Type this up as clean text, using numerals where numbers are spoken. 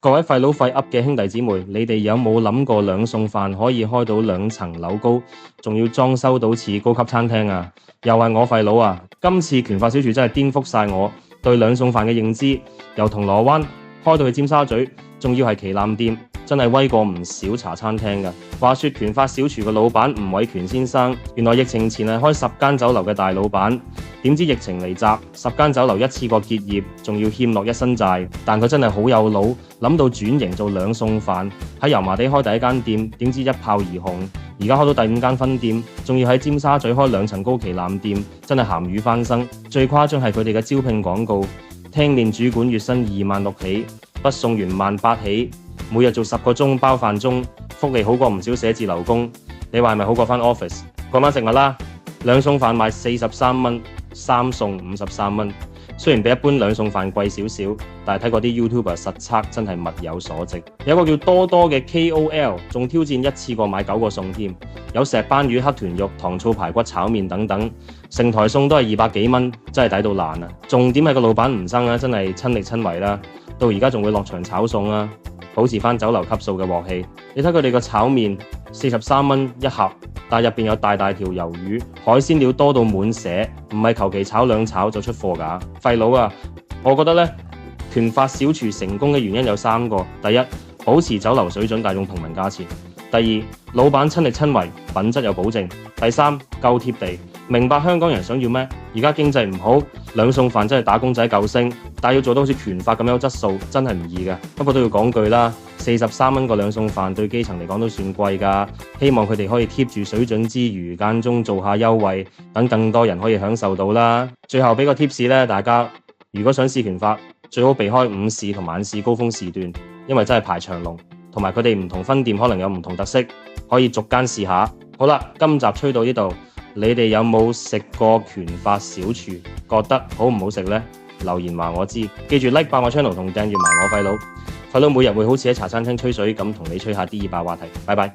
各位廢佬廢噏嘅兄弟姊妹，你哋有冇諗過兩餸飯可以開到2層樓高，仲要裝修到似高級餐廳啊？又係我廢佬啊！今次拳法小廚真係顛覆晒我對兩餸飯嘅認知，由銅鑼灣開到去尖沙咀，仲要係旗艦店，真係威過唔少茶餐廳㗎。話說拳法小廚嘅老闆吳偉權先生，原來疫情前係開10間酒樓嘅大老闆，點知疫情嚟襲，10間酒樓一次過結業，仲要欠落一身債。但佢真係好有腦，諗到轉型做兩餸飯，喺油麻地開第一間店，點知一炮而紅。而家開到第5間分店，仲要喺尖沙咀開2層高旗艦店，真係鹹魚翻身。最誇張係佢哋嘅招聘廣告，聽練主管月薪26000起，不送完18000起，每日做10個鐘包飯鐘，福利好過唔少寫字樓工。你話係咪好過返 office？ 嗰晚食物啦，兩餸飯賣43蚊，3餸53蚊。雖然比一般兩餸飯貴少少，但係睇過啲 YouTuber 實測真係物有所值。有個叫多多嘅 KOL 仲挑戰一次過買9個餸添，有石斑魚、黑豚肉、糖醋排骨、炒麵等等，成台餸都係200幾蚊，真係抵到爛啊！重點係個老闆吳生啊，真係親力親為啦，到而家仲會落場炒餸啊，保持返酒樓級數嘅鑊氣。你睇佢哋個炒麵43蚊一盒，但入邊有大大條魷魚，海鮮料多到滿瀉，唔係求其炒兩炒就出貨㗎。廢佬啊，我覺得呢，拳法小廚成功嘅原因有3個：第一，保持酒樓水準但用平民價錢；第二，老闆親力親為，品質有保證；第三，夠貼地，明白香港人想要咩。而家經濟唔好，兩餸飯真係打工仔救星，但要做到好似拳法咁有質素，真係唔易㗎。不過都要講句啦，43蚊個兩餸飯對基層嚟講都算貴㗎。希望佢哋可以 keep 住水準之餘，間中做下優惠，等更多人可以享受到啦。最後俾個 tips 咧，大家如果想試拳法，最好避開午市同晚市高峰時段，因為真係排長龍，同埋佢哋唔同分店可能有唔同特色，可以逐間試下。好啦，今集吹到呢度。你哋有冇食過拳法小廚？覺得好唔好食呢？留言話我知。記住 like 爆我 channel 同訂閱埋我廢佬。廢佬每日會好似喺茶餐廳吹水咁同你吹下啲熱爆話題。拜拜。